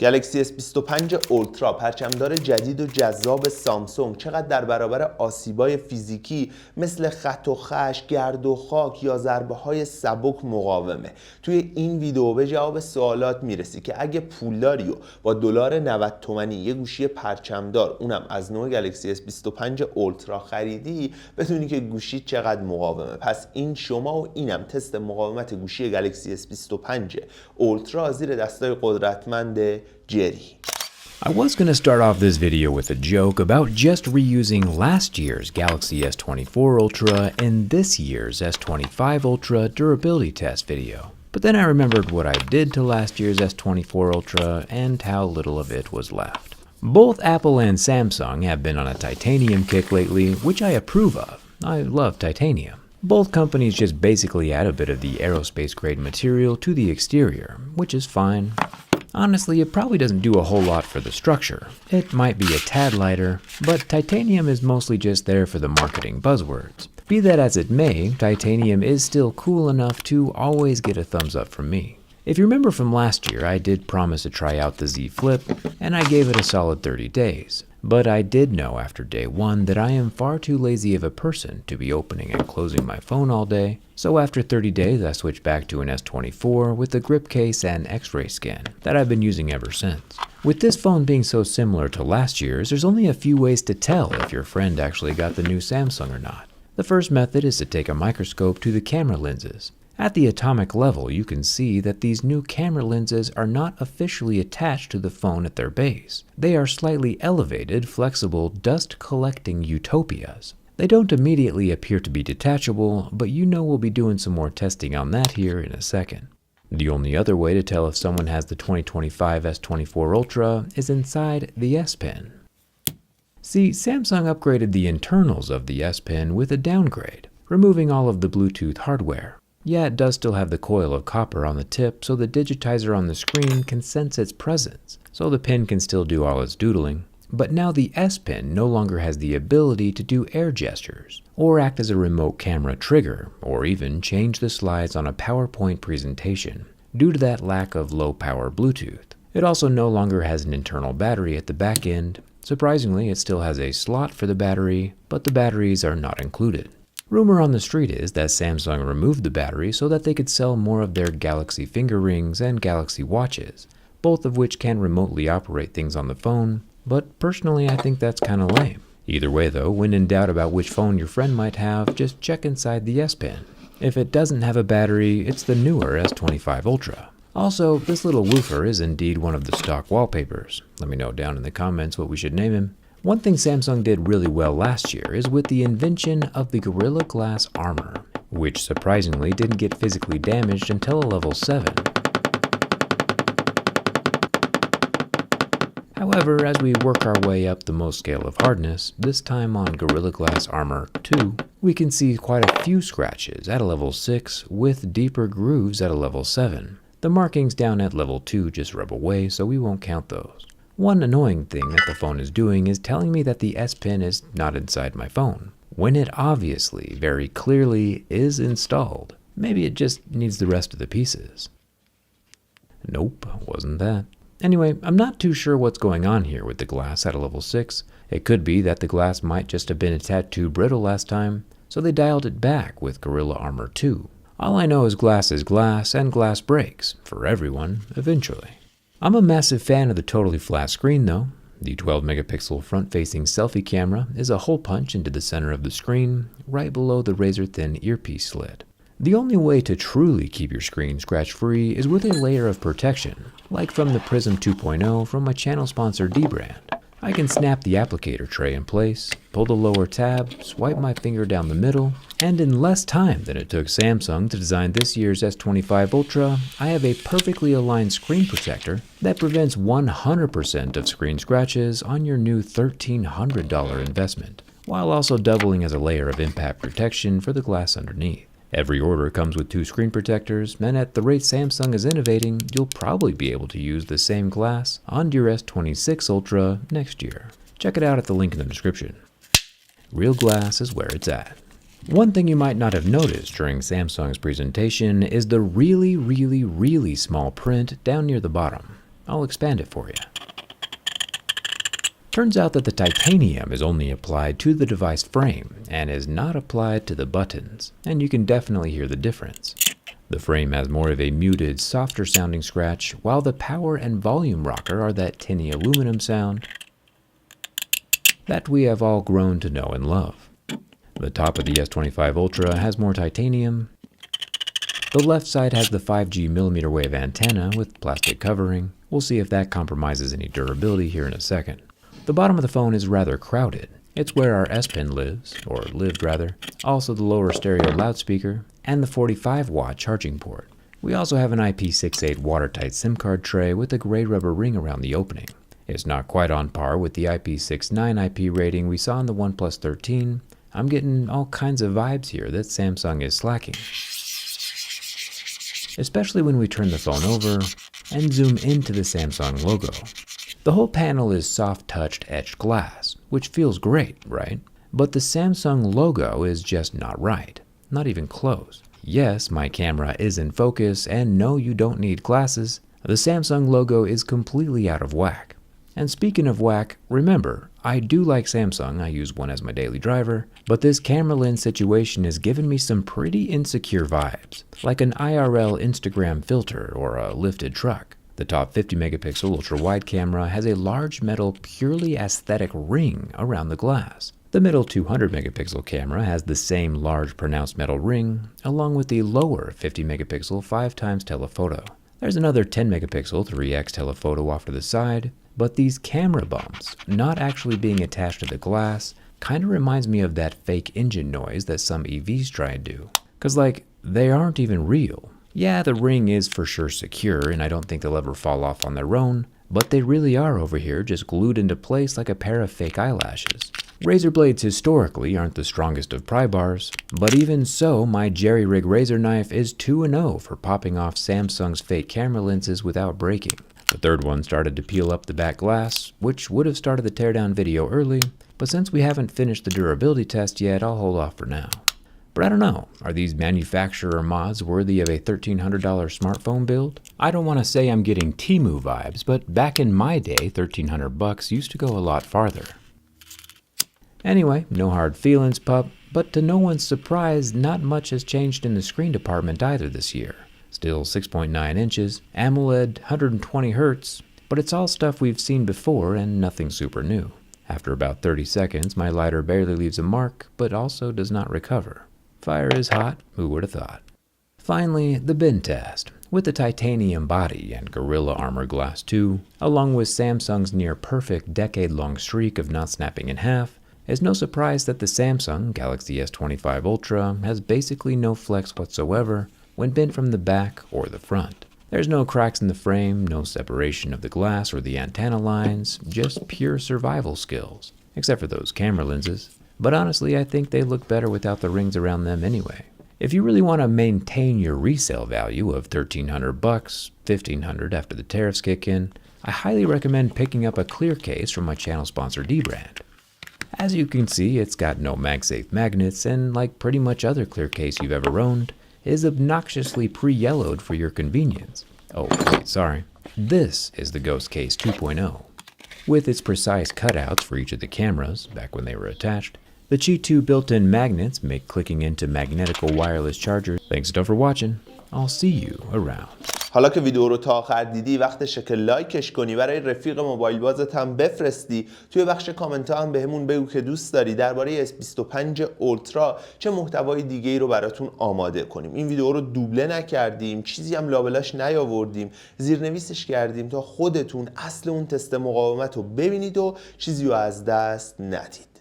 گلکسی S25 اولترا، پرچمدار جدید و جذاب سامسونگ، چقدر در برابر آسیبای فیزیکی مثل خط و خش، گرد و خاک یا ضربه های سبک مقاومه. توی این ویدیو به جواب سوالات میرسی که اگه پولداری و با $90 تومانی یه گوشی پرچمدار، اونم از نوع گلکسی S25 اولترا خریدی، بدونی که گوشی چقدر مقاومه. پس این شما و اینم تست مقاومت گوشی گلکسی S25 اولترا زیر دستای قدرتمند جدید. I was going to start off this video with a joke about just reusing last year's Galaxy S24 Ultra in this year's S25 Ultra durability test video. But then I remembered what I did to last year's S24 Ultra and how little of it was left. Both Apple and Samsung have been on a titanium kick lately, which I approve of. I love titanium. Both companies just basically add a bit of the aerospace grade material to the exterior, which is fine. Honestly, it probably doesn't do a whole lot for the structure. It might be a tad lighter, but titanium is mostly just there for the marketing buzzwords. Be that as it may, titanium is still cool enough to always get a thumbs up from me. If you remember from last year, I did promise to try out the Z Flip, and I gave it a solid 30 days. But I did know after day one that I am far too lazy of a person to be opening and closing my phone all day, so after 30 days I switched back to an S24 with the grip case and x-ray scan that I've been using ever since. With this phone being so similar to last year's, there's only a few ways to tell if your friend actually got the new Samsung or not. The first method is to take a microscope to the camera lenses. At the atomic level, you can see that these new camera lenses are not officially attached to the phone at their base. They are slightly elevated, flexible, dust-collecting utopias. They don't immediately appear to be detachable, but you know we'll be doing some more testing on that here in a second. The only other way to tell if someone has the 2025 S24 Ultra is inside the S Pen. See, Samsung upgraded the internals of the S Pen with a downgrade, removing all of the Bluetooth hardware. Yeah, it does still have the coil of copper on the tip, so the digitizer on the screen can sense its presence, so the pen can still do all its doodling. But now the S Pen no longer has the ability to do air gestures, or act as a remote camera trigger, or even change the slides on a PowerPoint presentation, due to that lack of low-power Bluetooth. It also no longer has an internal battery at the back end. Surprisingly, it still has a slot for the battery, but the batteries are not included. Rumor on the street is that Samsung removed the battery so that they could sell more of their Galaxy finger rings and Galaxy watches, both of which can remotely operate things on the phone, but personally I think that's kinda lame. Either way though, when in doubt about which phone your friend might have, just check inside the S Pen. If it doesn't have a battery, it's the newer S25 Ultra. Also, this little woofer is indeed one of the stock wallpapers. Let me know down in the comments what we should name him. One thing Samsung did really well last year is with the invention of the Gorilla Glass armor, which surprisingly didn't get physically damaged until a level 7. However, as we work our way up the most scale of hardness, this time on Gorilla Glass Armor 2, we can see quite a few scratches at a level 6 with deeper grooves at a level 7. The markings down at level 2 just rub away, so we won't count those. One annoying thing that the phone is doing is telling me that the S Pen is not inside my phone, when it obviously, very clearly, is installed. Maybe it just needs the rest of the pieces. Nope, wasn't that. Anyway, I'm not too sure what's going on here with the glass at a level 6. It could be that the glass might just have been a tad too brittle last time, so they dialed it back with Gorilla Armor 2. All I know is glass, and glass breaks, for everyone, eventually. I'm a massive fan of the totally flat screen though. The 12 megapixel front-facing selfie camera is a hole punch into the center of the screen, right below the razor-thin earpiece slit. The only way to truly keep your screen scratch-free is with a layer of protection, like from the Prism 2.0 from my channel sponsor D-Brand. I can snap the applicator tray in place, pull the lower tab, swipe my finger down the middle, and in less time than it took Samsung to design this year's S25 Ultra, I have a perfectly aligned screen protector that prevents 100% of screen scratches on your new $1,300 investment, while also doubling as a layer of impact protection for the glass underneath. Every order comes with 2 screen protectors, and at the rate Samsung is innovating, you'll probably be able to use the same glass on your S26 Ultra next year. Check it out at the link in the description. Real glass is where it's at. One thing you might not have noticed during Samsung's presentation is the really small print down near the bottom. I'll expand it for you. Turns out that the titanium is only applied to the device frame and is not applied to the buttons, and you can definitely hear the difference. The frame has more of a muted, softer sounding scratch, while the power and volume rocker are that tinny aluminum sound that we have all grown to know and love. The top of the S25 Ultra has more titanium. The left side has the 5G millimeter wave antenna with plastic covering. We'll see if that compromises any durability here in a second. The bottom of the phone is rather crowded. It's where our S Pen lives, or lived rather, also the lower stereo loudspeaker, and the 45-watt charging port. We also have an IP68 watertight SIM card tray with a gray rubber ring around the opening. It's not quite on par with the IP69 IP rating we saw in the OnePlus 13. I'm getting all kinds of vibes here that Samsung is slacking. Especially when we turn the phone over and zoom into the Samsung logo. The whole panel is soft-touched etched glass, which feels great, right? But the Samsung logo is just not right. Not even close. Yes, my camera is in focus, and no, you don't need glasses. The Samsung logo is completely out of whack. And speaking of whack, remember, I do like Samsung, I use one as my daily driver, but this camera lens situation is giving me some pretty insecure vibes, like an IRL Instagram filter or a lifted truck. The top 50 megapixel ultra-wide camera has a large metal purely aesthetic ring around the glass. The middle 200 megapixel camera has the same large pronounced metal ring, along with the lower 50 megapixel 5x telephoto. There's another 10 megapixel 3x telephoto off to the side, but these camera bumps, not actually being attached to the glass, kinda reminds me of that fake engine noise that some EVs try and do. Cause like, they aren't even real. Yeah, the ring is for sure secure, and I don't think they'll ever fall off on their own, but they really are over here just glued into place like a pair of fake eyelashes. Razor blades historically aren't the strongest of pry bars, but even so, my jerry-rig razor knife is 2-0 for popping off Samsung's fake camera lenses without breaking. The third one started to peel up the back glass, which would have started the teardown video early, but since we haven't finished the durability test yet, I'll hold off for now. But I don't know, are these manufacturer mods worthy of a $1,300 smartphone build? I don't want to say I'm getting Temu vibes, but back in my day, $1,300 used to go a lot farther. Anyway, no hard feelings, pup, but to no one's surprise, not much has changed in the screen department either this year. Still 6.9 inches, AMOLED, 120 Hz, but it's all stuff we've seen before and nothing super new. After about 30 seconds, my lighter barely leaves a mark, but also does not recover. Fire is hot, who would have thought? Finally, the bin test. With the titanium body and Gorilla Armor Glass 2, along with Samsung's near-perfect decade-long streak of not snapping in half, it's no surprise that the Samsung Galaxy S25 Ultra has basically no flex whatsoever when bent from the back or the front. There's no cracks in the frame, no separation of the glass or the antenna lines, just pure survival skills, except for those camera lenses. But honestly, I think they look better without the rings around them anyway. If you really want to maintain your resale value of $1,300, $1,500 after the tariffs kick in, I highly recommend picking up a clear case from my channel sponsor D-Brand. As you can see, it's got no MagSafe magnets, and like pretty much other clear case you've ever owned, is obnoxiously pre-yellowed for your convenience. Oh, wait, sorry. This is the Ghost Case 2.0. With its precise cutouts for each of the cameras, back when they were attached, the Qi 2 built-in magnets make clicking into magnetical wireless chargers. Thanks for watching. I'll see you around. حالا که ویدیو رو تا آخر دیدی وقتشه که لایکش کنی، برای رفیق موبایل بازت هم بفرستی، توی بخش کامنت ها هم بهمون بگو که دوست داری درباره S25 اولترا چه محتوای دیگه‌ای رو براتون آماده کنیم. این ویدیو رو دوبله نکردیم، چیزی هم لابلاش نیاوردیم، زیرنویسش کردیم تا خودتون اصل اون تست مقاومت رو ببینید و چیزی رو از دست ندید.